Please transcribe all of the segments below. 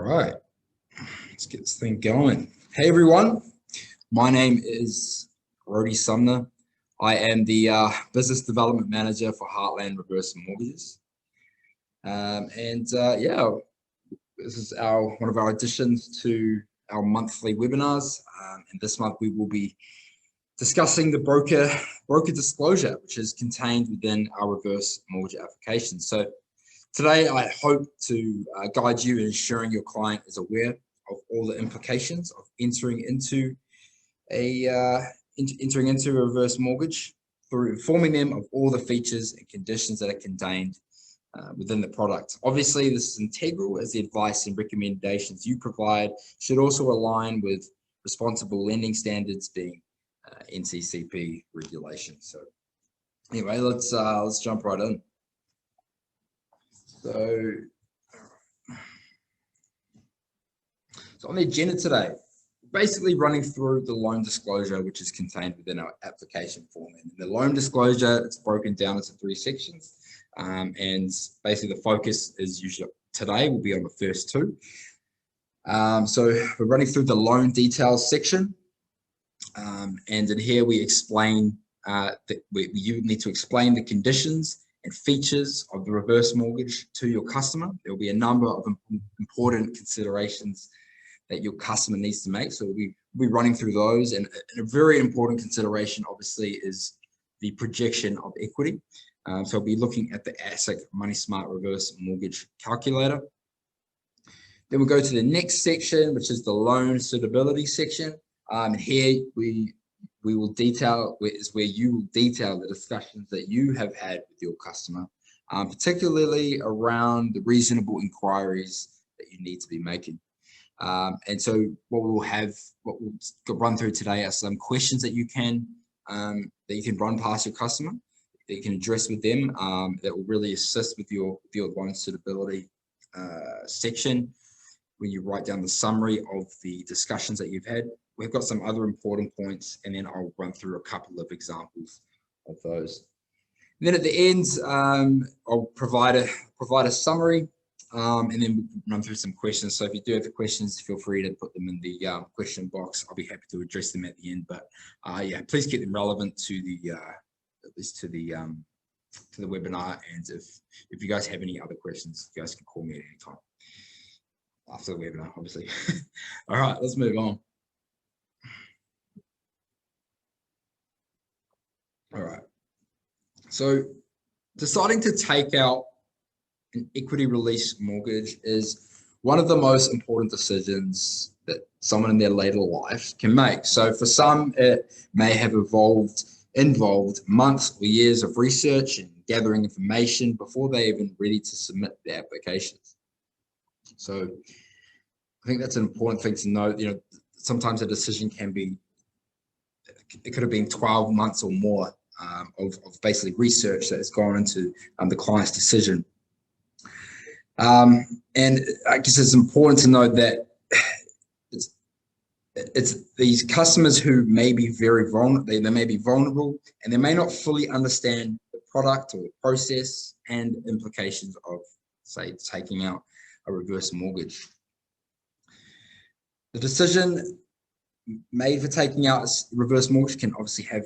right, let's get this thing going. Hey everyone, my name is Rody Sumner. I am the Business Development Manager for Heartland Reverse Mortgages. Yeah, this is one of our additions to our monthly webinars. And this month we will be discussing the broker disclosure, which is contained within our reverse mortgage application. So today, I hope to guide you in ensuring your client is aware of all the implications of entering into a reverse mortgage through informing them of all the features and conditions that are contained within the product. Obviously, this is integral as the advice and recommendations you provide should also align with responsible lending standards, being NCCP regulations. So anyway, let's jump right in. So on the agenda today, basically running through the loan disclosure, which is contained within our application form. And the loan disclosure, it's broken down into 3 sections. And basically the focus is usually today will be on the first 2. So we're running through the loan details section. And in here we explain that you need to explain the conditions and features of the reverse mortgage to your customer. There will be a number of important considerations that your customer needs to make. So we'll be running through those. And a very important consideration, obviously, is the projection of equity. So we'll be looking at the ASIC MoneySmart Reverse Mortgage Calculator. Then we'll go to the next section, which is the Loan Suitability section. And here we will detail, is where you will detail the discussions that you have had with your customer, particularly around the reasonable inquiries that you need to be making. And so what we'll run through today are some questions that you can run past your customer, that you can address with them, that will really assist with your loan suitability section, where you write down the summary of the discussions that you've had. We've got some other important points, and then I'll run through a couple of examples of those. And then at the end, I'll provide a summary, and then we'll run through some questions. So if you do have the questions, feel free to put them in the question box. I'll be happy to address them at the end. But yeah, please keep them relevant to the at least to the webinar. And if you guys have any other questions, you guys can call me at any time after the webinar, obviously. All right, let's move on. All right, so deciding to take out an equity release mortgage is one of the most important decisions that someone in their later life can make. So for some, it may have involved months or years of research and gathering information before they're even ready to submit their applications. So I think that's an important thing to note. You know, sometimes a decision it could have been 12 months or more of basically research that has gone into the client's decision. And I guess it's important to note that it's these customers who may be very vulnerable. They may be vulnerable, and they may not fully understand the product or the process and implications of, say, taking out a reverse mortgage. The decision made for taking out a reverse mortgage can obviously have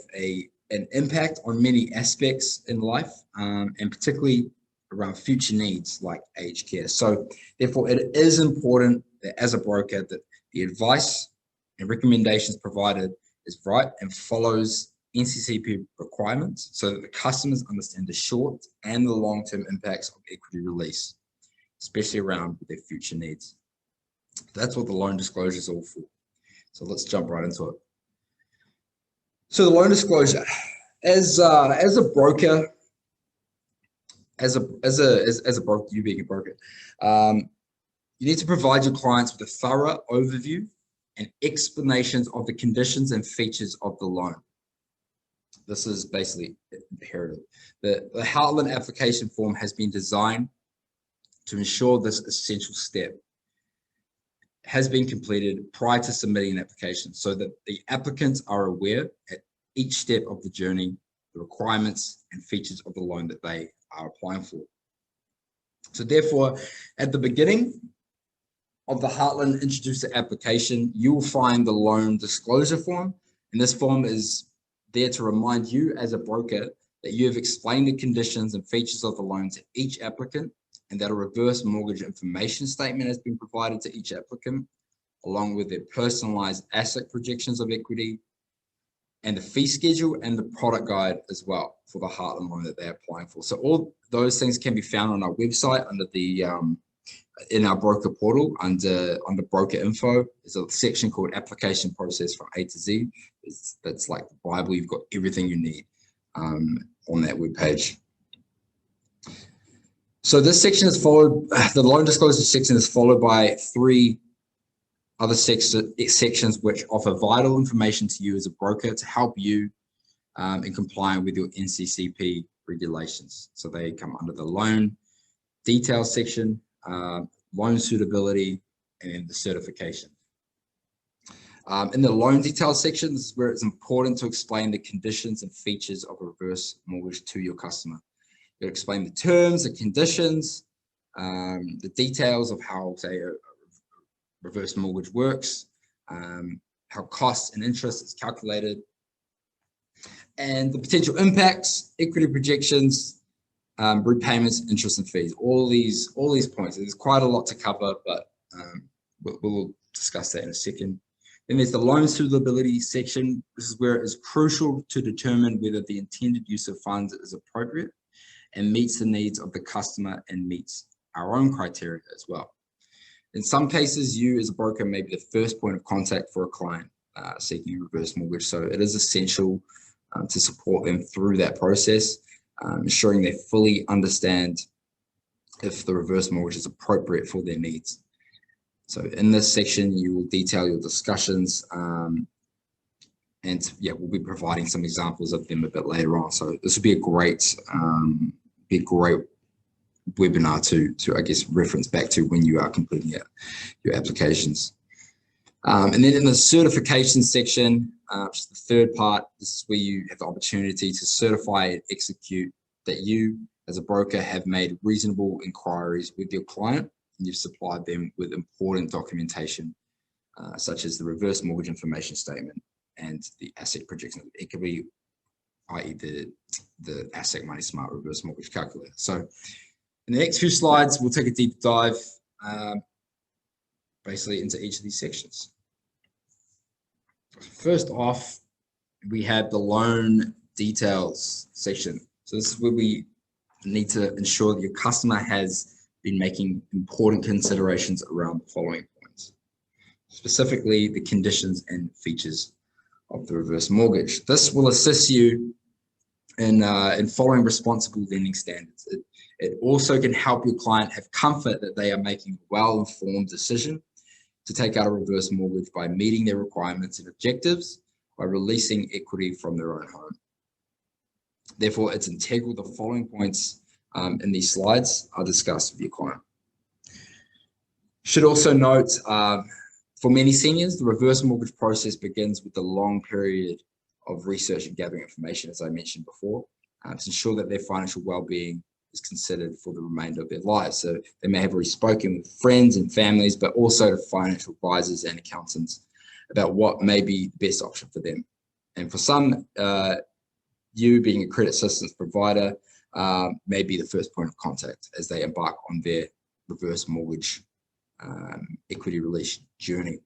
an impact on many aspects in life, and particularly around future needs like aged care. So therefore, it is important that as a broker that the advice and recommendations provided is right and follows NCCP requirements so that the customers understand the short and the long-term impacts of equity release, especially around their future needs. That's what the loan disclosure is all for. So let's jump right into it. So the loan disclosure, as a broker, you being a broker, you need to provide your clients with a thorough overview and explanations of the conditions and features of the loan. This is basically imperative. The Heartland application form has been designed to ensure this essential step has been completed prior to submitting an application so that the applicants are aware at each step of the journey, the requirements and features of the loan that they are applying for. So therefore, at the beginning, of the Heartland Introducer application, you will find the loan disclosure form. And this form is there to remind you as a broker that you have explained the conditions and features of the loan to each applicant, and that a reverse mortgage information statement has been provided to each applicant, along with their personalized asset projections of equity, and the fee schedule and the product guide as well for the Heartland loan that they're applying for. So all those things can be found on our website under the in our broker portal under broker info. There's a section called application process from A to Z. That's like the Bible. You've got everything you need on that webpage. So this section is followed, the loan disclosure section is followed by 3 other sections which offer vital information to you as a broker to help you in complying with your NCCP regulations. So they come under the loan details section, loan suitability, and the certification. In the loan details section, this is where it's important to explain the conditions and features of a reverse mortgage to your customer. You explain the terms, the conditions, the details of how, say, a reverse mortgage works, how costs and interest is calculated, and the potential impacts, equity projections, repayments, interest and fees. All these points. There's quite a lot to cover, but we'll discuss that in a second. Then there's the loan suitability section. This is where it is crucial to determine whether the intended use of funds is appropriate and meets the needs of the customer and meets our own criteria as well. In some cases, you as a broker may be the first point of contact for a client seeking a reverse mortgage. So it is essential to support them through that process, ensuring they fully understand if the reverse mortgage is appropriate for their needs. So in this section, you will detail your discussions, and yeah, we'll be providing some examples of them a bit later on. So this would be a great webinar to I guess reference back to when you are completing your applications. And then in the certification section, which is the third part, this is where you have the opportunity to certify and execute that you as a broker have made reasonable inquiries with your client, and you've supplied them with important documentation such as the reverse mortgage information statement and the asset projection. It could be, i.e. the ASIC MoneySmart Reverse Mortgage Calculator. So in the next few slides, we'll take a deep dive basically into each of these sections. First off, we have the loan details section. So this is where we need to ensure that your customer has been making important considerations around the following points, specifically the conditions and features of the reverse mortgage. This will assist you in following responsible lending standards. It also can help your client have comfort that they are making a well-informed decision to take out a reverse mortgage by meeting their requirements and objectives by releasing equity from their own home. Therefore, it's integral the following points in these slides are discussed with your client. Should also note, for many seniors, the reverse mortgage process begins with a long period of research and gathering information, as I mentioned before, to ensure that their financial well-being is considered for the remainder of their lives. So they may have already spoken with friends and families, but also to financial advisors and accountants about what may be the best option for them. And for some, you being a credit assistance provider may be the first point of contact as they embark on their reverse mortgage equity release journey.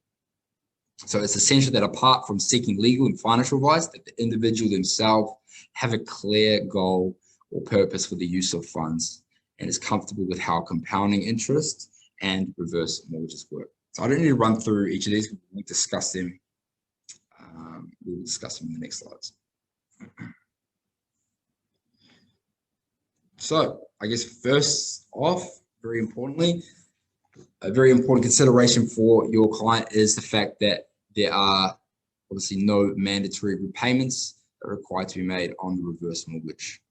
So it's essential that apart from seeking legal and financial advice, that the individual themselves have a clear goal or purpose for the use of funds and is comfortable with how compounding interest and reverse mortgages work. So I don't need to run through each of these. We'll discuss them. We'll discuss them in the next slides. So I guess first off, very importantly, a very important consideration for your client is the fact that there are obviously no mandatory repayments that are required to be made on the reverse mortgage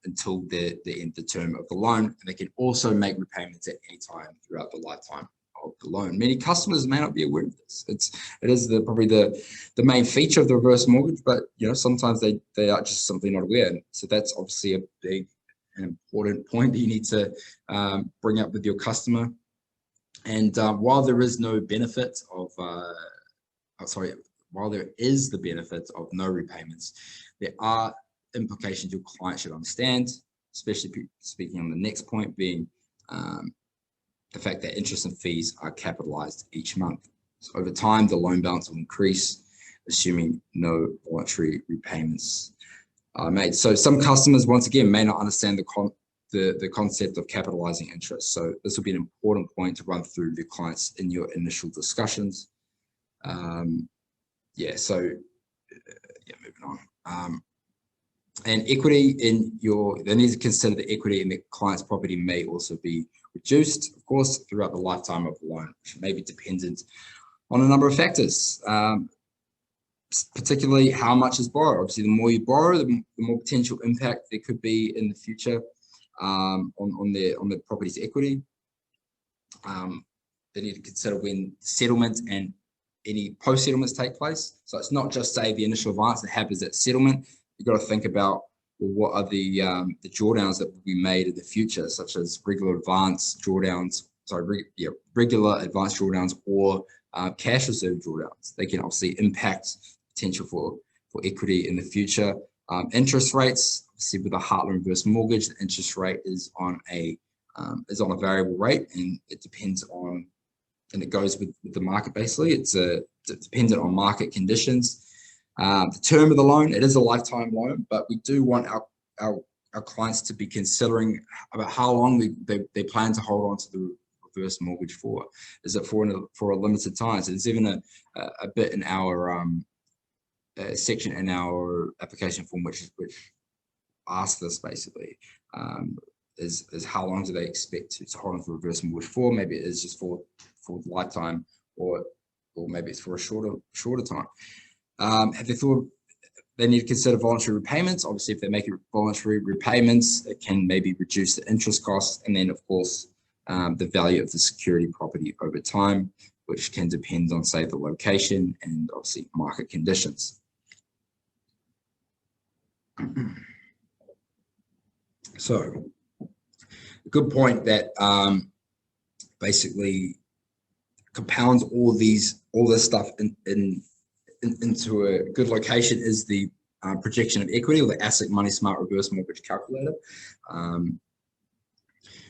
until the end of the term of the loan. And they can also make repayments at any time throughout the lifetime of the loan. Many customers may not be aware of this. It is probably the main feature of the reverse mortgage, but sometimes they are just simply not aware. And so that's obviously a big and important point that you need to bring up with your customer. And while there is no benefit of, while there is the benefit of no repayments, there are implications your client should understand, especially speaking on the next point being the fact that interest and fees are capitalized each month. So over time, the loan balance will increase, assuming no voluntary repayments are made. So some customers, once again, may not understand the concept of capitalizing interest. So this will be an important point to run through your clients in your initial discussions. Moving on. And equity they need to consider the equity in the client's property may also be reduced, of course, throughout the lifetime of the loan, which may be dependent on a number of factors, particularly how much is borrowed. Obviously, the more you borrow, the more potential impact there could be in the future on the property's equity. They need to consider when settlement and any post-settlements take place. So it's not just, say, the initial advance that happens at settlement. You've got to think about, well, what are the drawdowns that will be made in the future, such as regular advance drawdowns, regular advance drawdowns or cash reserve drawdowns. They can obviously impact potential for equity in the future. Interest rates, obviously with a Heartland Reverse Mortgage, the interest rate is on a variable rate, and it depends on, and it goes with the market basically. It's dependent on market conditions. The term of the loan, it is a lifetime loan, but we do want our clients to be considering about how long they plan to hold on to the reverse mortgage for. Is it for a limited time? So there's even a bit in our section in our application form which asks this basically. Is how long do they expect to hold on to the reverse mortgage for? Maybe it is just for the lifetime, or maybe it's for a shorter time. Have they thought they need to consider voluntary repayments? Obviously, if they make voluntary repayments, it can maybe reduce the interest costs, and then of course the value of the security property over time, which can depend on, say, the location and obviously market conditions. So, a good point that basically compounds all this stuff into a good location is the projection of equity, or the ASIC MoneySmart Reverse Mortgage Calculator,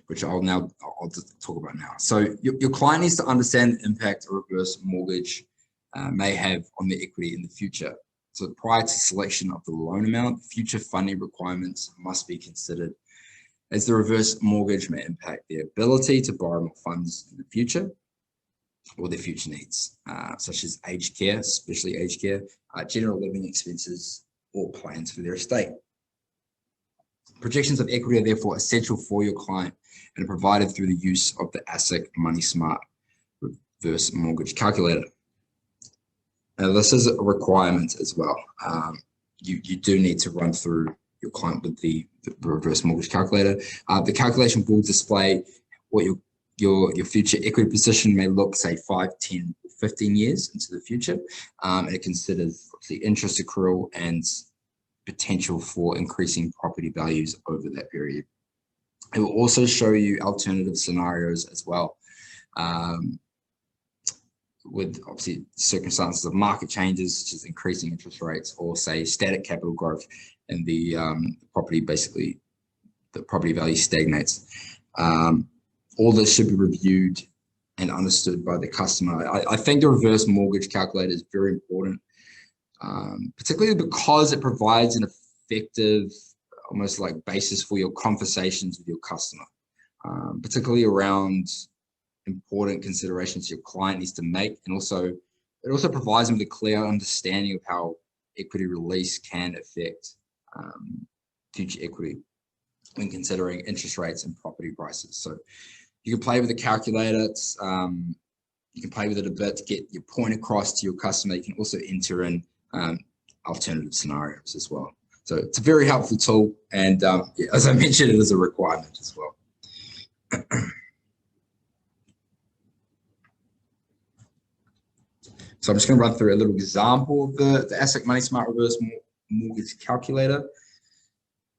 which I'll talk about now. So your client needs to understand the impact a reverse mortgage may have on the equity in the future. So prior to selection of the loan amount, future funding requirements must be considered, as the reverse mortgage may impact their ability to borrow more funds in the future, or their future needs, such as aged care, especially aged care, general living expenses, or plans for their estate. Projections of equity are therefore essential for your client and are provided through the use of the ASIC MoneySmart Reverse Mortgage Calculator. Now, this is a requirement as well. You do need to run through your client with the reverse mortgage calculator. The calculation will display what your future equity position may look, say, 5, 10, 15 years into the future. And it considers the interest accrual and potential for increasing property values over that period. It will also show you alternative scenarios as well, with obviously circumstances of market changes, such as increasing interest rates, or say static capital growth, and the property value stagnates. All this should be reviewed and understood by the customer. I think the reverse mortgage calculator is very important, particularly because it provides an effective, almost like basis for your conversations with your customer, particularly around important considerations your client needs to make. And also, it also provides them with a clear understanding of how equity release can affect future equity when considering interest rates and property prices. So you can play with the calculator. You can play with it a bit to get your point across to your customer. You can also enter in alternative scenarios as well. So it's a very helpful tool, and yeah, as I mentioned, it is a requirement as well. So I'm just going to run through a little example of the ASIC MoneySmart Reverse Mortgage Calculator.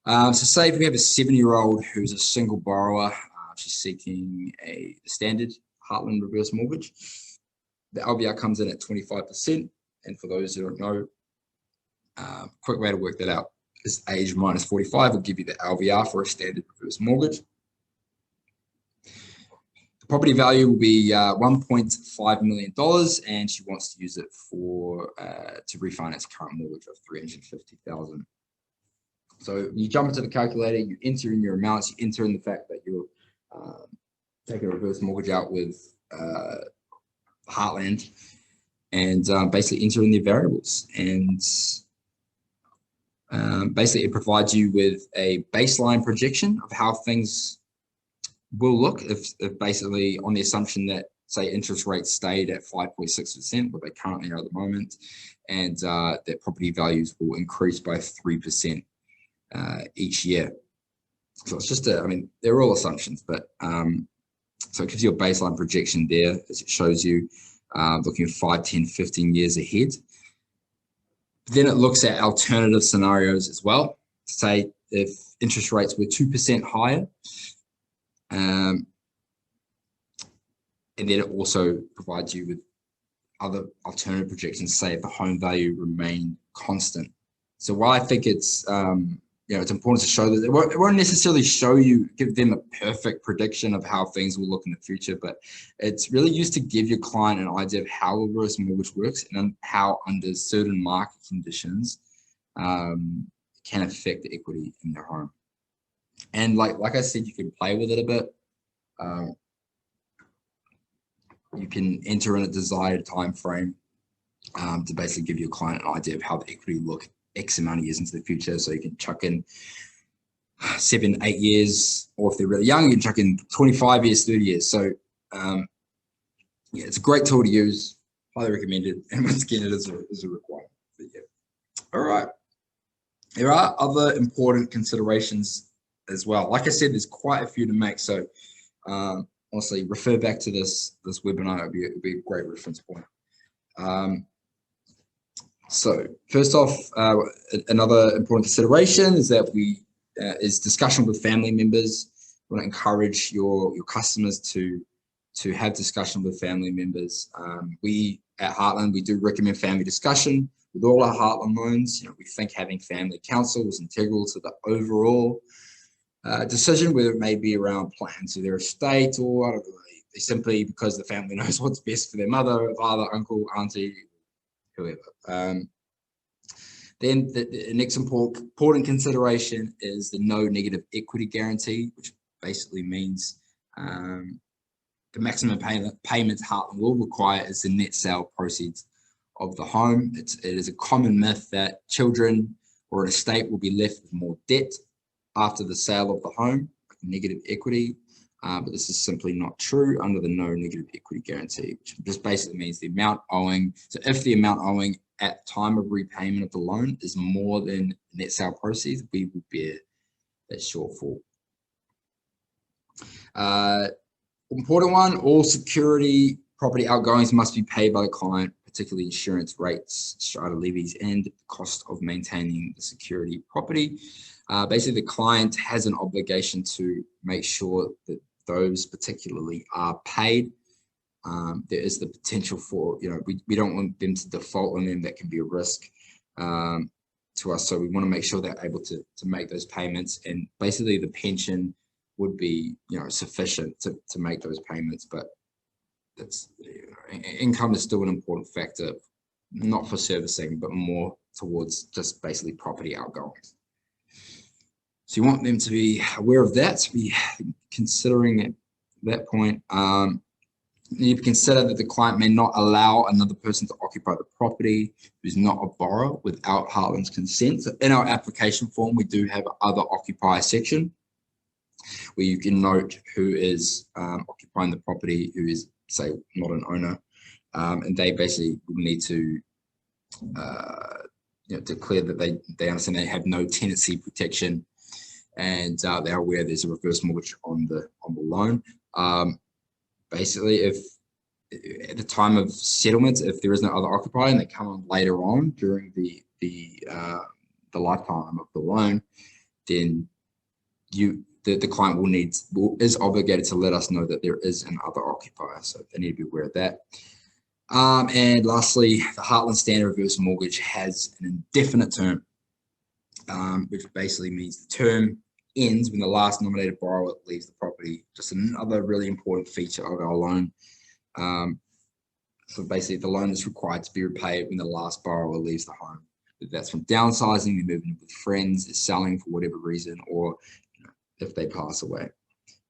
So say if we have a 7-year-old who's a single borrower, she's seeking a standard Heartland Reverse Mortgage. The LVR comes in at 25%. And for those who don't know, quick way to work that out is age minus 45 will give you the LVR for a standard reverse mortgage. The property value will be $1.5 million, and she wants to use it for to refinance current mortgage of $350,000. So you jump into the calculator, you enter in your amounts, you enter in the fact that you're taking a reverse mortgage out with Heartland, and basically enter in the variables. And basically it provides you with a baseline projection of how things will look if basically on the assumption that, say, interest rates stayed at 5.6%, what they currently are at the moment, and that property values will increase by 3% each year. So it's just I mean, they're all assumptions, but so it gives you a baseline projection there as it shows you looking 5, 10, 15 years ahead. Then it looks at alternative scenarios as well. Say if interest rates were 2% higher, and then it also provides you with other alternative projections, say if the home value remained constant. So while I think it's it's important to show that it won't necessarily give them a perfect prediction of how things will look in the future, but it's really used to give your client an idea of how a reverse mortgage works and how under certain market conditions can affect the equity in their home. And like I said, you can play with it a bit. You can enter in a desired time frame to basically give your client an idea of how the equity will look X amount of years into the future. So you can chuck in 7, 8 years, or if they're really young, you can chuck in 25 years, 30 years. So yeah, it's a great tool to use. Highly recommended. And once again, it is a requirement. But yeah. All right. There are other important considerations as well. Like I said, there's quite a few to make. So honestly, refer back to this webinar. It'll be a great reference point. So first off, another important consideration is that is discussion with family members. We want to encourage your customers to have discussion with family members. We at Heartland, we do recommend family discussion with all our Heartland loans. We think having family counsel is integral to the overall decision, whether it may be around plans of their estate or simply because the family knows what's best for their mother, father, uncle, auntie, whoever. Then the next important consideration is the no negative equity guarantee, which basically means the maximum payments Heartland will require is the net sale proceeds of the home. It is a common myth that children or an estate will be left with more debt after the sale of the home, negative equity. But this is simply not true under the no negative equity guarantee, which just basically means the amount owing. So if the amount owing at time of repayment of the loan is more than net sale proceeds, we will bear that shortfall. Important one, all security property outgoings must be paid by the client, particularly insurance rates, strata levies, and the cost of maintaining the security property. Basically, the client has an obligation to make sure that those particularly are paid. There is the potential for, we don't want them to default on them. That can be a risk to us. So we want to make sure they're able to make those payments. And basically the pension would be, sufficient to make those payments. But that's, income is still an important factor, not for servicing, but more towards just basically property outgoings. So you want them to be aware of that, to be considering at that point. You consider that the client may not allow another person to occupy the property who's not a borrower without Heartland's consent. So in our application form, we do have other occupier section where you can note who is occupying the property, who is, say, not an owner, and they basically will need to declare that they understand they have no tenancy protection, and they're aware there's a reverse mortgage on the loan. Basically, if at the time of settlement, if there is no other occupier and they come on later on during the lifetime of the loan, then the client is obligated to let us know that there is another occupier, so they need to be aware of that. And lastly, the Heartland Standard Reverse Mortgage has an indefinite term, which basically means the term ends when the last nominated borrower leaves the property. Just another really important feature of our loan. So basically, the loan is required to be repaid when the last borrower leaves the home. If that's from downsizing, they're moving with friends, they're selling for whatever reason, or if they pass away.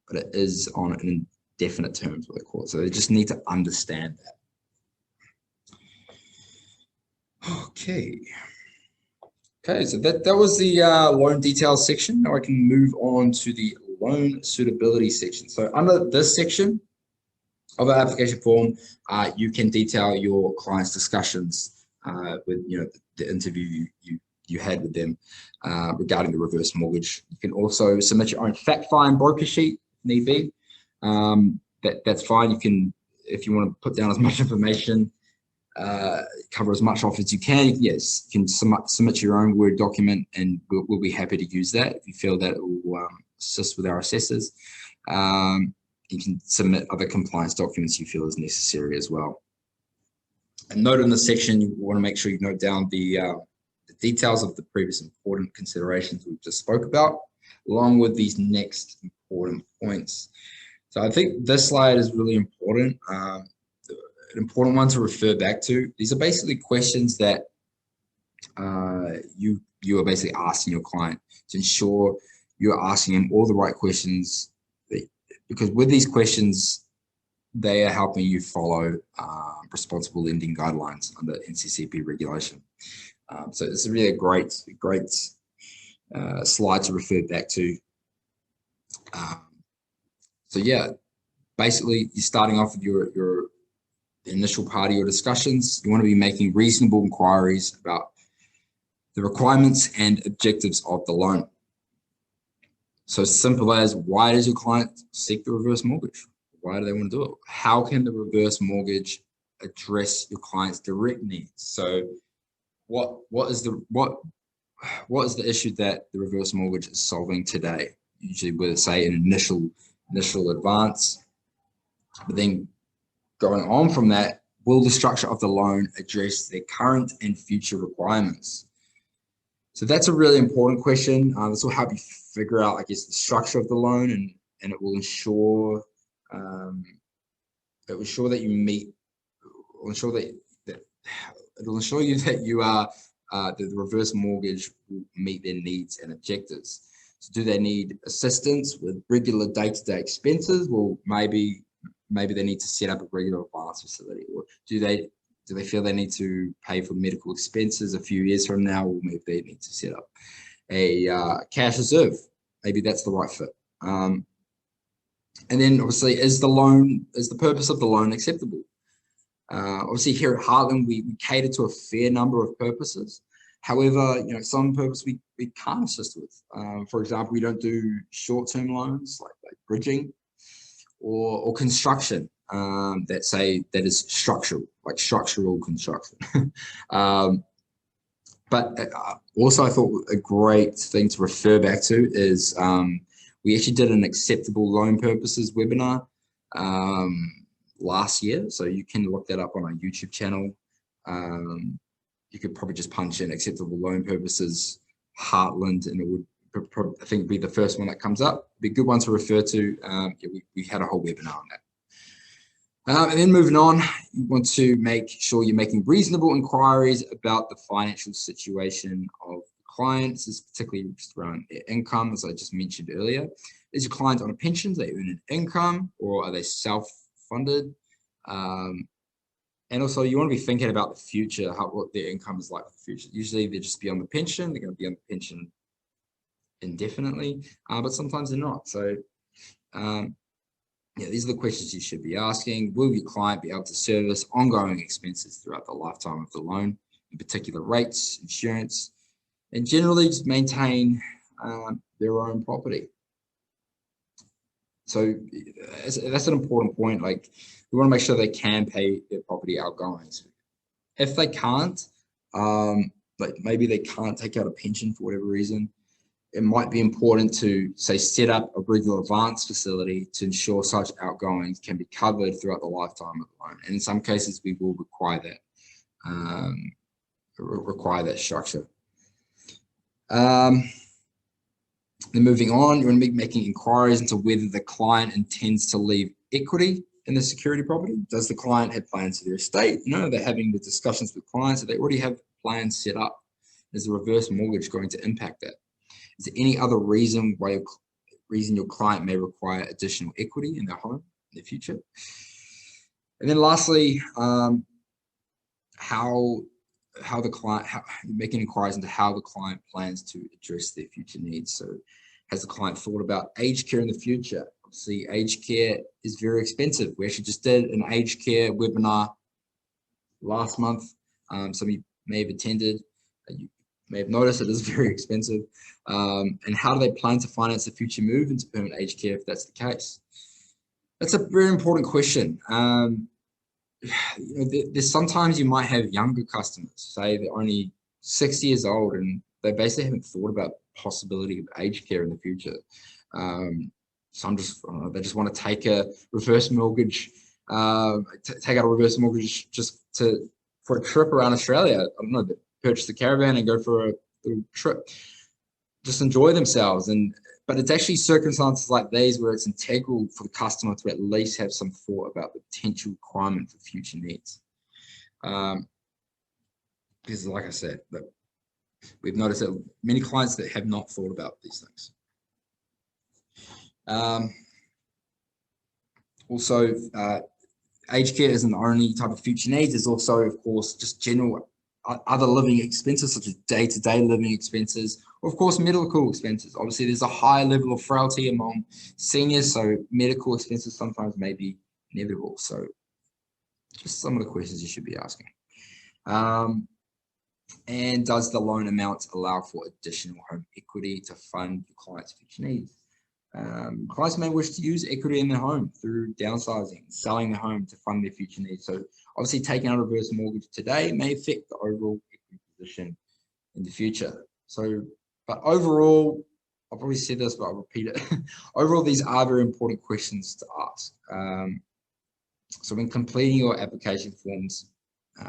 But it is on an indefinite term, what they call it. So they just need to understand that. Okay, so that was the loan details section. Now I can move on to the loan suitability section. So under this section of our application form, you can detail your client's discussions with the interview you had with them regarding the reverse mortgage. You can also submit your own fact find broker sheet if need be. That's fine. You can, if you want to put down as much information, cover as much off as you can. Yes, you can submit your own Word document, and we'll be happy to use that if you feel that it will assist with our assessors. You can submit other compliance documents you feel is necessary as well. And note in this section, you want to make sure you note down the details of the previous important considerations we just spoke about, along with these next important points. So I think this slide is really important. An important one to refer back to. These are basically questions that you are basically asking your client to ensure you're asking them all the right questions, because with these questions, they are helping you follow responsible lending guidelines under NCCP regulation. So this is really a great slide to refer back to. So yeah, basically you're starting off with your initial part of your discussions. You want to be making reasonable inquiries about the requirements and objectives of the loan. So simple as, why does your client seek the reverse mortgage? Why do they want to do it? How can the reverse mortgage address your client's direct needs? So what is the issue that the reverse mortgage is solving today? Usually with, say, an initial advance, but then going on from that, will the structure of the loan address their current and future requirements? So that's a really important question. This will help you figure out, I guess, the structure of the loan, and it will ensure that you meet, it'll ensure you that you are that the reverse mortgage will meet their needs and objectives. So do they need assistance with regular day-to-day expenses? Well, maybe they need to set up a regular advance facility, or do they feel they need to pay for medical expenses a few years from now, or maybe they need to set up a cash reserve. Maybe that's the right fit. And then obviously, is the purpose of the loan acceptable? Obviously here at Heartland, we cater to a fair number of purposes. However, some purposes we can't assist with. For example, we don't do short-term loans like bridging or construction that is structural, like structural construction. But also I thought a great thing to refer back to is we actually did an acceptable loan purposes webinar last year. So you can look that up on our YouTube channel. You could probably just punch in acceptable loan purposes Heartland, and it would I think be the first one that comes up. Be a good one to refer to. We had a whole webinar on that. And then moving on, you want to make sure you're making reasonable inquiries about the financial situation of the client. This is particularly just around their income, as I just mentioned earlier. Is your client on a pension? Do they earn an income, or are they self-funded? And also, you want to be thinking about the future, what their income is like for the future. Usually, they'll just be on the pension. They're going to be on the pension indefinitely, but sometimes they're not. So, these are the questions you should be asking. Will your client be able to service ongoing expenses throughout the lifetime of the loan, in particular rates, insurance, and generally just maintain their own property? So that's an important point. Like, we want to make sure they can pay their property outgoings. If they can't, like maybe they can't take out a pension for whatever reason, it might be important to, say, set up a regular advance facility to ensure such outgoings can be covered throughout the lifetime of the loan. And in some cases, we will require that structure. Then moving on, you're going to be making inquiries into whether the client intends to leave equity in the security property. Does the client have plans for their estate? They're having the discussions with clients that they already have plans set up. Is the reverse mortgage going to impact that? Is there any other reason your client may require additional equity in their home in the future? And then lastly, making inquiries into how the client plans to address their future needs. So has the client thought about aged care in the future? Obviously, aged care is very expensive. We actually just did an aged care webinar last month. Some of you may have attended. You may have noticed it is very expensive. And how do they plan to finance a future move into permanent aged care if that's the case? That's a very important question. There's sometimes you might have younger customers, say they're only 60 years old and they basically haven't thought about the possibility of aged care in the future. Some they just want to take a reverse mortgage, take out a reverse mortgage just for a trip around Australia. I don't know, purchase a caravan and go for a little trip, just enjoy themselves. But it's actually circumstances like these where it's integral for the customer to at least have some thought about the potential requirement for future needs. Because like I said, we've noticed that many clients that have not thought about these things. Also, aged care isn't the only type of future needs. There's also, of course, just general other living expenses, such as day-to-day living expenses, or of course, medical expenses. Obviously, there's a high level of frailty among seniors, so medical expenses sometimes may be inevitable. So just some of the questions you should be asking. And does the loan amount allow for additional home equity to fund your client's future needs? Clients may wish to use equity in their home through downsizing, selling their home to fund their future needs. So obviously taking out a reverse mortgage today may affect the overall equity position in the future. So, but overall, I've probably said this, but I'll repeat it. Overall, these are very important questions to ask. So when completing your application forms,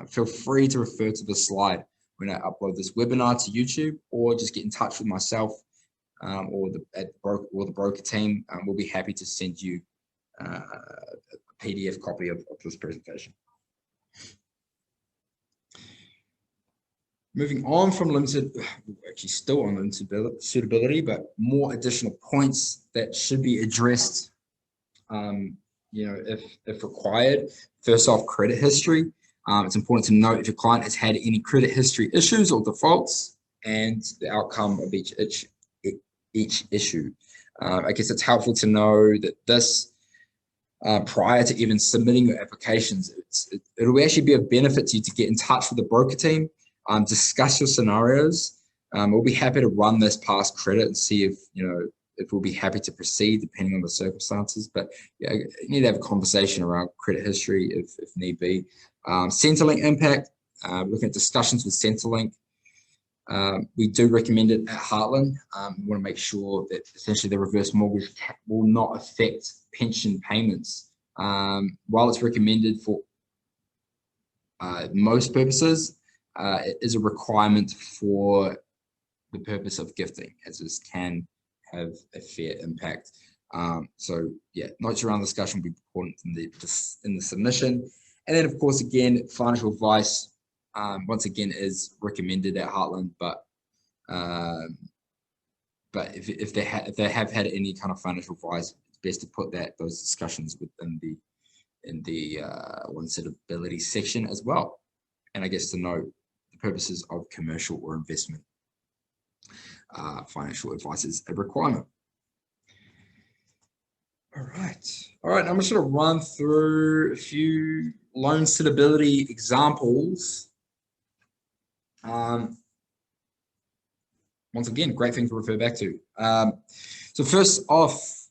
feel free to refer to the slide when I upload this webinar to YouTube, or just get in touch with myself or the broker team. We'll be happy to send you a PDF copy of this presentation. Moving on from actually still on limited suitability, but more additional points that should be addressed, if required. First off, credit history. It's important to note if your client has had any credit history issues or defaults and the outcome of each issue. I guess it's helpful to know that this, prior to even submitting your applications, it'll actually be a benefit to you to get in touch with the broker team, discuss your scenarios. We'll be happy to run this past credit and see if we'll be happy to proceed depending on the circumstances. But yeah, you need to have a conversation around credit history if need be. Centrelink impact, looking at discussions with Centrelink. We do recommend it at Heartland. We want to make sure that essentially the reverse mortgage will not affect pension payments. While it's recommended for most purposes, it is a requirement for the purpose of gifting, as this can have a fair impact. So yeah, notes around discussion will be important in the submission. And then of course, again, financial advice, once again, is recommended at Heartland, but if they have had any kind of financial advice, it's best to put those discussions within the Loan Suitability section as well. And I guess to note the purposes of commercial or investment financial advice is a requirement. All right. I'm just going to run through a few loan suitability examples. Once again, great thing to refer back to. So first off,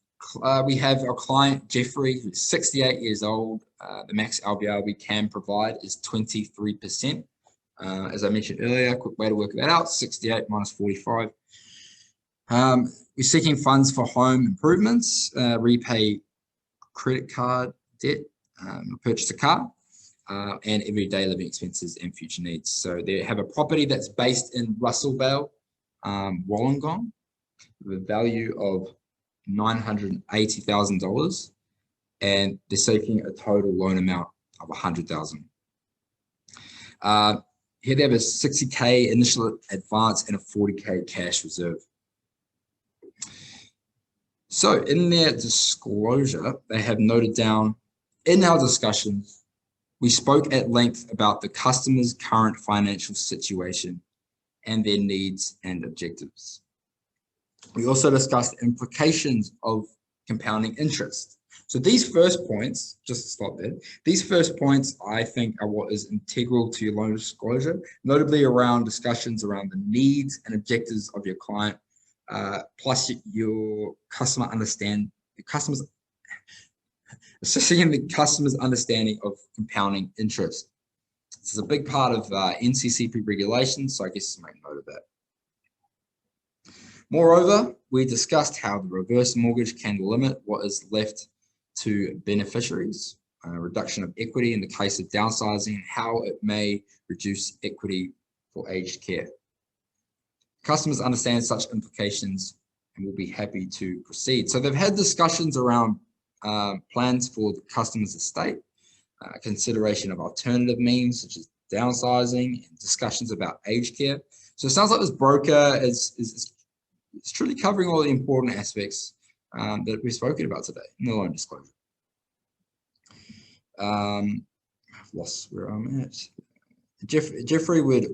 we have our client, Jeffrey, who's 68 years old. The max LVR we can provide is 23%. As I mentioned earlier, quick way to work that out, 68 minus 45. We're seeking funds for home improvements, repay credit card debt, purchase a car, and everyday living expenses and future needs. So they have a property that's based in Russellvale, Wollongong, with a value of $980,000, and they're seeking a total loan amount of $100,000. Here they have a $60K initial advance and a $40K cash reserve. So in their disclosure, they have noted down, in our discussions, we spoke at length about the customer's current financial situation and their needs and objectives. We also discussed the implications of compounding interest. So these first points, just to stop there, these first points I think are what is integral to your loan disclosure, notably around discussions around the needs and objectives of your client, plus your customer understand the customers, assisting in the customer's understanding of compounding interest. This is a big part of NCCP regulations, so I guess make note of that. Moreover, we discussed how the reverse mortgage can limit what is left to beneficiaries, reduction of equity in the case of downsizing, and how it may reduce equity for aged care. Customers understand such implications and will be happy to proceed. So they've had discussions around plans for the customer's estate, consideration of alternative means such as downsizing, and discussions about aged care. So it sounds like this broker is truly covering all the important aspects that we've spoken about today in the loan disclosure. I've lost where I'm at. Jeffrey would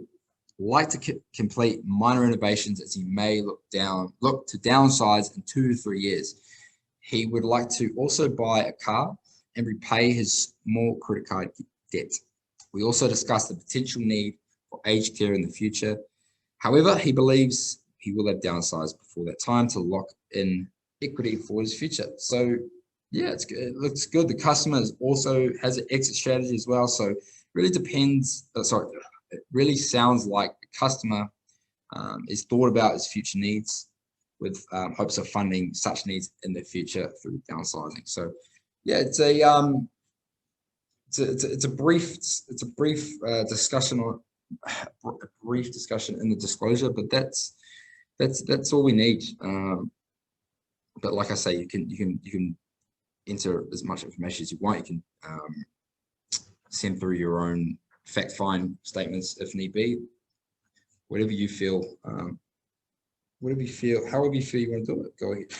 like to complete minor innovations as he may look to downsize in 2 to 3 years. He would like to also buy a car and repay his small credit card debt. We also discussed the potential need for aged care in the future. However, he believes he will have downsized before that time to lock in equity for his future. So yeah, it's good. It looks good. The customer also has an exit strategy as well. So it really depends. It really sounds like the customer is thought about his future needs with hopes of funding such needs in the future through downsizing. So yeah, it's a brief discussion on a brief discussion in the disclosure, but that's all we need. But like I say, you can enter as much information as you want. You can send through your own fact-find statements if need be. Whatever you feel, however you feel you want to do it, go ahead.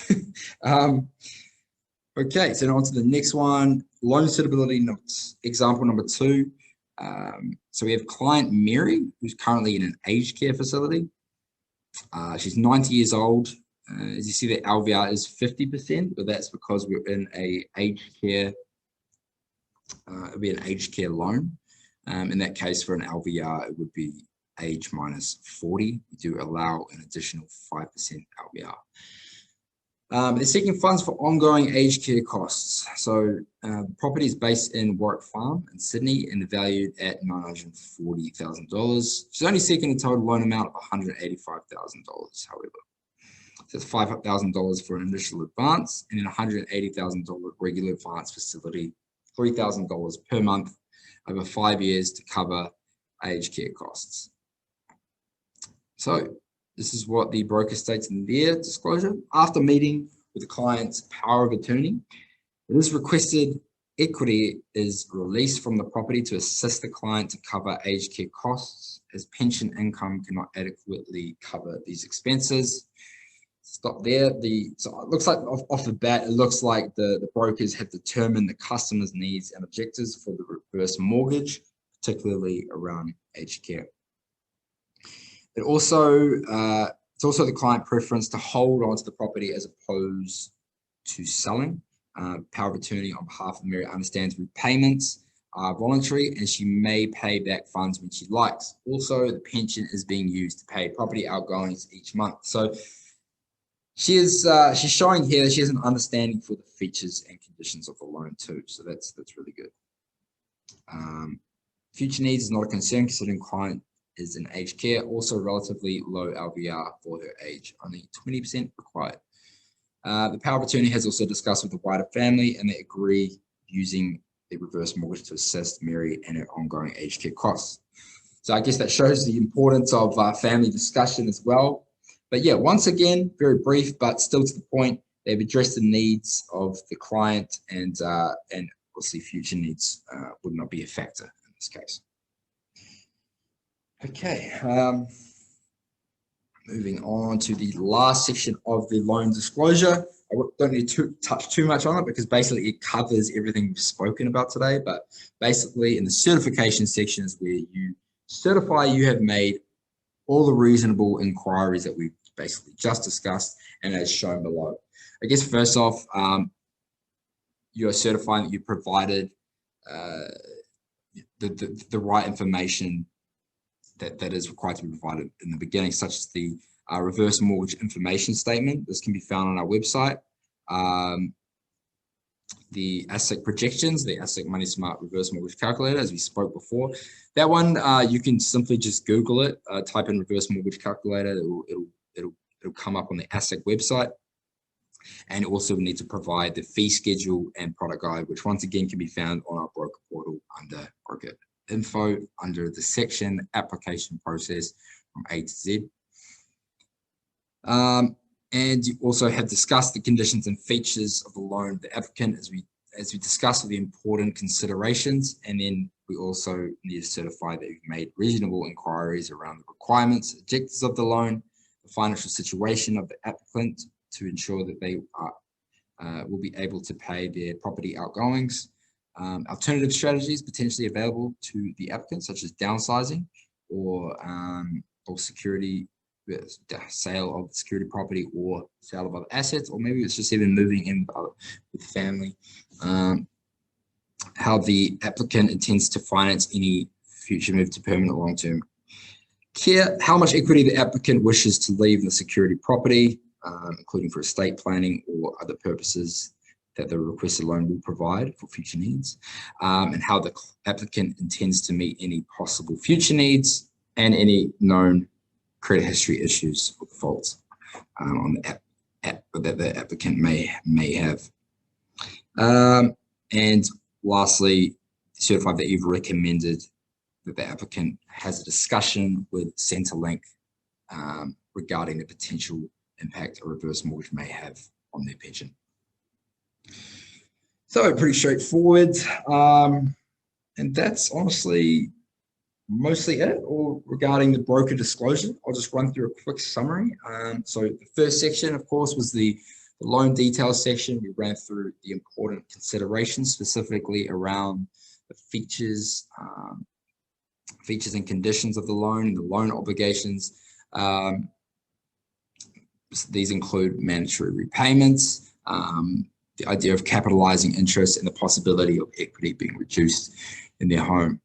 Okay, so now on to the next one, loan suitability notes. Example number 2. So we have client Mary, who's currently in an aged care facility. She's 90 years old. As you see, the LVR is 50%, but that's because we're in a aged care. It'd be an aged care loan. In that case, for an LVR, it would be age minus 40. We do allow an additional 5% LVR. They're seeking funds for ongoing aged care costs. So the property is based in Warwick Farm in Sydney and valued at $940,000. She's only seeking a total loan amount of $185,000, however. So it's $5,000 for an initial advance and then $180,000 regular advance facility, $3,000 per month over 5 years to cover aged care costs. So this is what the broker states in their disclosure. After meeting with the client's power of attorney, it is requested equity is released from the property to assist the client to cover aged care costs, as pension income cannot adequately cover these expenses. Stop there. So it looks like off the bat, it looks like the brokers have determined the customer's needs and objectives for the reverse mortgage, particularly around aged care. It's also the client preference to hold on to the property as opposed to selling. Power of attorney on behalf of Mary understands repayments are voluntary and she may pay back funds when she likes. Also, the pension is being used to pay property outgoings each month. So she's showing here that she has an understanding for the features and conditions of the loan too. So that's really good. Future needs is not a concern considering client is in aged care, also relatively low LVR for her age, only 20% required. The power of attorney has also discussed with the wider family, and they agree using the reverse mortgage to assist Mary in her ongoing aged care costs. So I guess that shows the importance of family discussion as well. But yeah, once again, very brief, but still to the point. They've addressed the needs of the client, and obviously future needs would not be a factor in this case. Okay, moving on to the last section of the loan disclosure. I don't need to touch too much on it because basically it covers everything we've spoken about today. But basically in the certification section is where you certify you have made all the reasonable inquiries that we've basically just discussed and as shown below. I guess first off, you are certifying that you provided the right information that is required to be provided in the beginning, such as the reverse mortgage information statement. This can be found on our website. The ASIC projections, the ASIC MoneySmart Reverse Mortgage Calculator, as we spoke before. That one, you can simply just Google it, type in reverse mortgage calculator, it'll come up on the ASIC website. And also we need to provide the fee schedule and product guide, which once again can be found on our broker portal under broker info under the section application process from A to Z. And you also have discussed the conditions and features of the loan of the applicant as we discussed the important considerations. And then we also need to certify that you've made reasonable inquiries around the requirements, objectives of the loan, the financial situation of the applicant to ensure that they will be able to pay their property outgoings. Alternative strategies potentially available to the applicant, such as downsizing or security, sale of security property or sale of other assets, or maybe it's just even moving in with family. How the applicant intends to finance any future move to permanent long-term care, how much equity the applicant wishes to leave in the security property, including for estate planning or other purposes that the requested loan will provide for future needs, and how the applicant intends to meet any possible future needs and any known credit history issues or faults on the that the applicant may have. And lastly, certify that you've recommended that the applicant has a discussion with Centrelink regarding the potential impact a reverse mortgage may have on their pension. So pretty straightforward. And that's honestly mostly it, or regarding the broker disclosure. I'll just run through a quick summary. So the first section, of course, was the loan details section. We ran through the important considerations, specifically around the features and conditions of the loan and the loan obligations. These include mandatory repayments, the idea of capitalizing interest, and the possibility of equity being reduced in their home.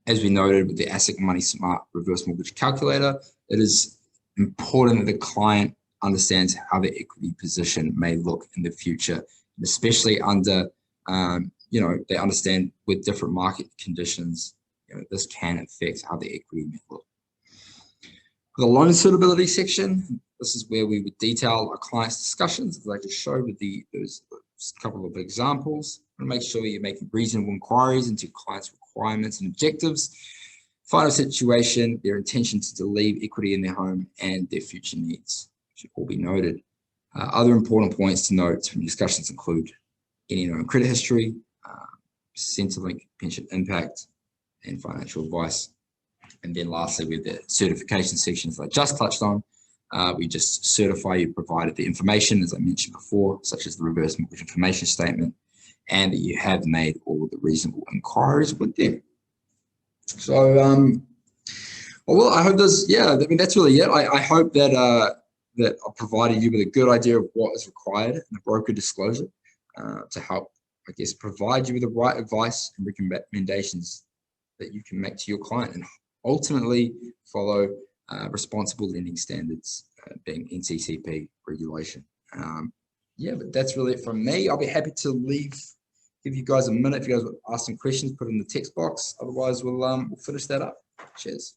As we noted with the ASIC MoneySmart Reverse Mortgage Calculator, it is important that the client understands how the equity position may look in the future, especially under, they understand with different market conditions, this can affect how the equity may look. For the loan suitability section, this is where we would detail our client's discussions, as I just showed with those couple of examples, and make sure you're making reasonable inquiries into clients' requirements and objectives, final situation, their intention to leave equity in their home, and their future needs should all be noted. Other important points to note from discussions include any known credit history, Centrelink pension impact, and financial advice. And then lastly, with the certification sections I just touched on, we just certify you provided the information, as I mentioned before, such as the reverse mortgage information statement, and that you have made all the reasonable inquiries with them. So, well, I hope that's really it. I hope that that I've provided you with a good idea of what is required in the broker disclosure to help, I guess, provide you with the right advice and recommendations that you can make to your client and ultimately follow responsible lending standards, being NCCP regulation. But that's really it from me. I'll be happy to leave give you guys a minute. If you guys want to ask some questions, put it in the text box. Otherwise, we'll finish that up. Cheers.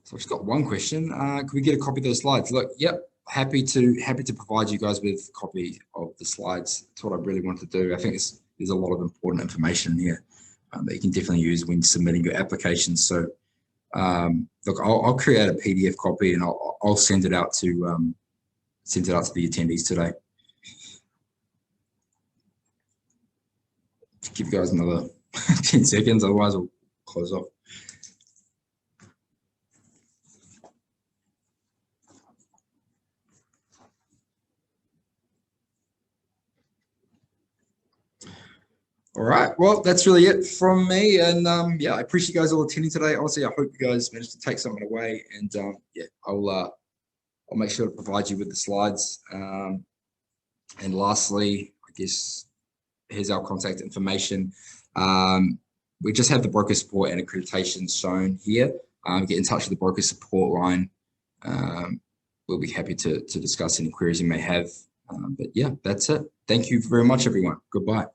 So I've just got one question. Could we get a copy of those slides? Look, yep, happy to provide you guys with a copy of the slides. That's what I really want to do. I think there's a lot of important information in here that you can definitely use when submitting your applications. So look, I'll create a PDF copy and I'll send it out to the attendees today. Give you guys another 10 seconds, otherwise we'll close off. All right, well, that's really it from me. And yeah, I appreciate you guys all attending today. Honestly, I hope you guys managed to take something away. And yeah, I'll make sure to provide you with the slides. And lastly, I guess, here's our contact information. We just have the broker support and accreditation shown here. Get in touch with the broker support line. We'll be happy to discuss any queries you may have. But yeah, that's it. Thank you very much, everyone. Goodbye.